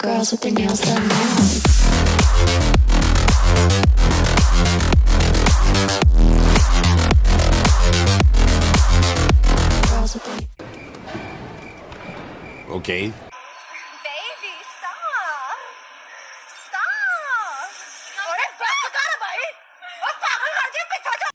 girls with their nails done now. Okay. Baby, stop. Stop. अरे बस कर भाई. और पागल करके पीछे जा.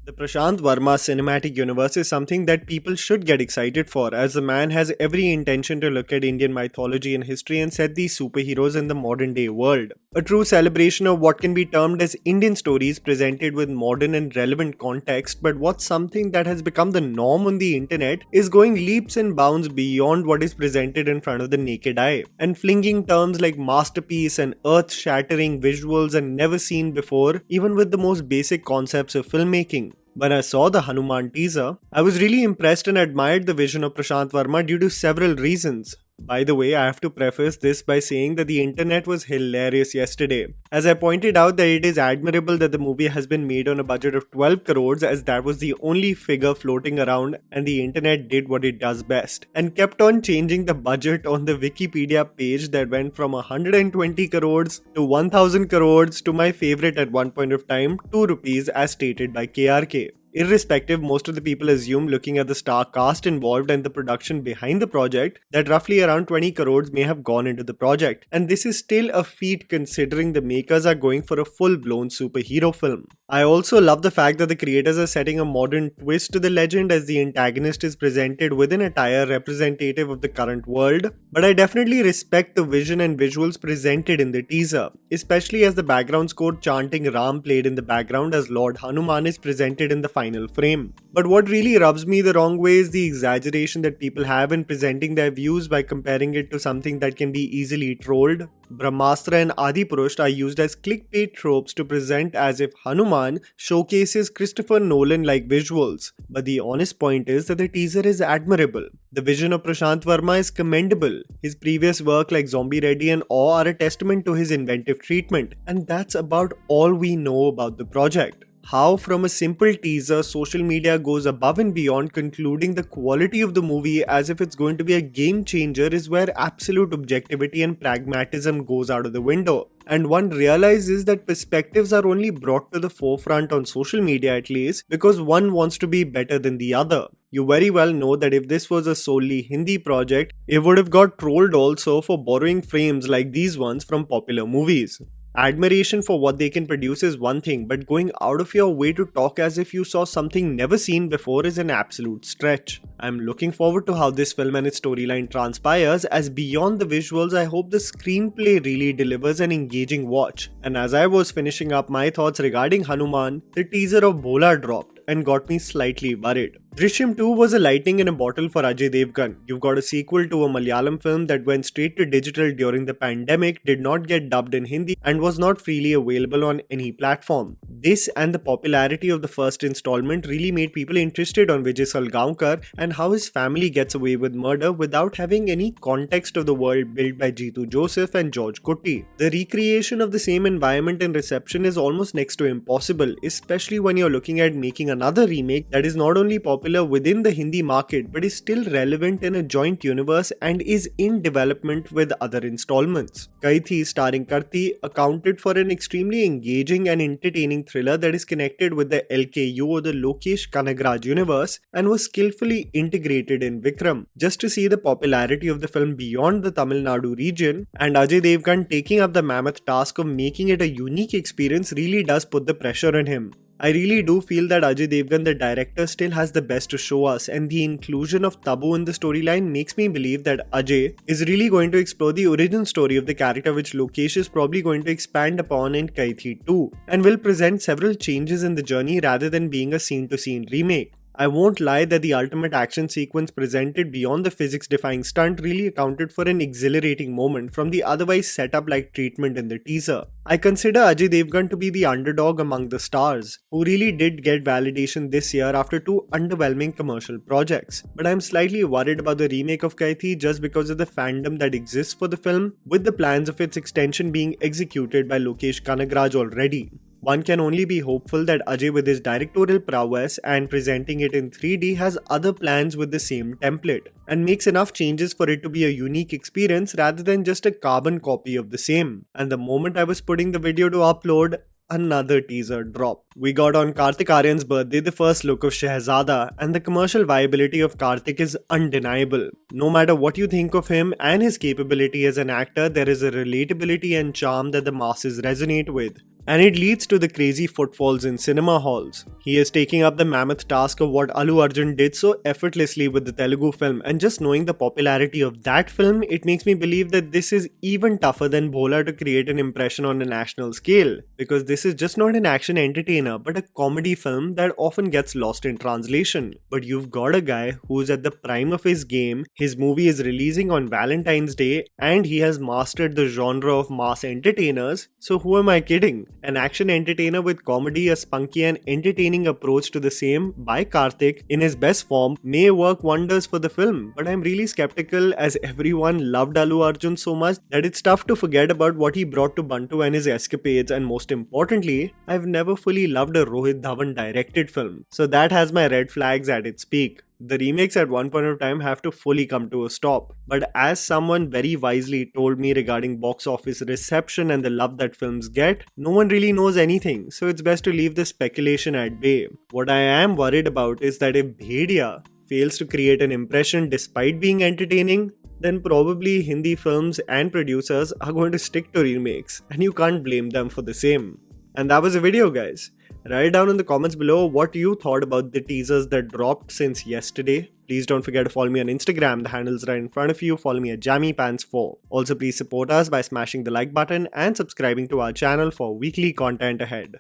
The Prashant Verma cinematic universe is something that people should get excited for, as the man has every intention to look at Indian mythology and history and set these superheroes in the modern day world. A true celebration of what can be termed as Indian stories presented with modern and relevant context, but what's something that has become the norm on the internet is going leaps and bounds beyond what is presented in front of the naked eye, and flinging terms like masterpiece and earth-shattering visuals and never seen before, even with the most basic concepts of filmmaking. When I saw the HanuMan teaser, I was really impressed and admired the vision of Prashant Verma due to several reasons. By the way, I have to preface this by saying that the internet was hilarious yesterday, as I pointed out that it is admirable that the movie has been made on a budget of 12 crores, as that was the only figure floating around, and the internet did what it does best and kept on changing the budget on the Wikipedia page that went from 120 crores to 1000 crores to my favorite at one point of time, 2 rupees as stated by KRK. Irrespective, most of the people assume, looking at the star cast involved and the production behind the project, that roughly around 20 crores may have gone into the project. And this is still a feat considering the makers are going for a full-blown superhero film. I also love the fact that the creators are setting a modern twist to the legend, as the antagonist is presented with an attire representative of the current world. But I definitely respect the vision and visuals presented in the teaser, especially as the background score chanting Ram played in the background as Lord HanuMan is presented in the final frame. But what really rubs me the wrong way is the exaggeration that people have in presenting their views by comparing it to something that can be easily trolled. Brahmastra and Adipurush are used as clickbait tropes to present as if HanuMan showcases Christopher Nolan-like visuals. But the honest point is that the teaser is admirable. The vision of Prashant Verma is commendable. His previous work like Zombie Reddy and Awe are a testament to his inventive treatment. And that's about all we know about the project. How from a simple teaser, social media goes above and beyond concluding the quality of the movie as if it's going to be a game changer is where absolute objectivity and pragmatism goes out of the window. And one realizes that perspectives are only brought to the forefront on social media, at least, because one wants to be better than the other. You very well know that if this was a solely Hindi project, it would have got trolled also for borrowing frames like these ones from popular movies. Admiration for what they can produce is one thing, but going out of your way to talk as if you saw something never seen before is an absolute stretch. I'm looking forward to how this film and its storyline transpires, as beyond the visuals, I hope the screenplay really delivers an engaging watch. And as I was finishing up my thoughts regarding HanuMan, the teaser of Bholaa dropped and got me slightly worried. Drishyam 2 was a lightning in a bottle for Ajay Devgan. You've got a sequel to a Malayalam film that went straight to digital during the pandemic, did not get dubbed in Hindi, and was not freely available on any platform. This and the popularity of the first installment really made people interested on Vijay Salgaonkar and how his family gets away with murder without having any context of the world built by Jeetu Joseph and George Kutti. The recreation of the same environment and reception is almost next to impossible, especially when you're looking at making another remake that is not only popular within the Hindi market but is still relevant in a joint universe and is in development with other installments. Kaithi, starring Karthi, accounted for an extremely engaging and entertaining thriller that is connected with the LKU or the Lokesh Kanagraj universe and was skillfully integrated in Vikram. Just to see the popularity of the film beyond the Tamil Nadu region and Ajay Devgan taking up the mammoth task of making it a unique experience really does put the pressure on him. I really do feel that Ajay Devgan, the director, still has the best to show us, and the inclusion of Tabu in the storyline makes me believe that Ajay is really going to explore the origin story of the character, which Lokesh is probably going to expand upon in Kaithi 2, and will present several changes in the journey rather than being a scene-to-scene remake. I won't lie that the ultimate action sequence presented beyond the physics-defying stunt really accounted for an exhilarating moment from the otherwise set-up-like treatment in the teaser. I consider Ajay Devgan to be the underdog among the stars, who really did get validation this year after 2 underwhelming commercial projects. But I'm slightly worried about the remake of Kaithi just because of the fandom that exists for the film, with the plans of its extension being executed by Lokesh Kanagraj already. One can only be hopeful that Ajay, with his directorial prowess and presenting it in 3D, has other plans with the same template and makes enough changes for it to be a unique experience rather than just a carbon copy of the same. And the moment I was putting the video to upload, another teaser dropped. We got on Kartik Aaryan's birthday the first look of Shehzada, and the commercial viability of Kartik is undeniable. No matter what you think of him and his capability as an actor, there is a relatability and charm that the masses resonate with. And it leads to the crazy footfalls in cinema halls. He is taking up the mammoth task of what Allu Arjun did so effortlessly with the Telugu film, and just knowing the popularity of that film, it makes me believe that this is even tougher than Bholaa to create an impression on a national scale, because this is just not an action entertainer but a comedy film that often gets lost in translation. But you've got a guy who's at the prime of his game, his movie is releasing on Valentine's Day, and he has mastered the genre of mass entertainers, so who am I kidding? An action entertainer with comedy, a spunky and entertaining approach to the same by Kartik in his best form may work wonders for the film, but I'm really skeptical as everyone loved Allu Arjun so much that it's tough to forget about what he brought to Bantu and his escapades, and most importantly, I've never fully loved a Rohit Dhawan directed film, so that has my red flags at its peak. The remakes at one point of time have to fully come to a stop. But as someone very wisely told me regarding box office reception and the love that films get, no one really knows anything, so it's best to leave the speculation at bay. What I am worried about is that if Bhedia fails to create an impression despite being entertaining, then probably Hindi films and producers are going to stick to remakes, and you can't blame them for the same. And that was the video, guys. Write down in the comments below what you thought about the teasers that dropped since yesterday. Please don't forget to follow me on Instagram, the handle's right in front of you. Follow me at JammyPants4. Also, please support us by smashing the like button and subscribing to our channel for weekly content ahead.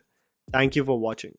Thank you for watching.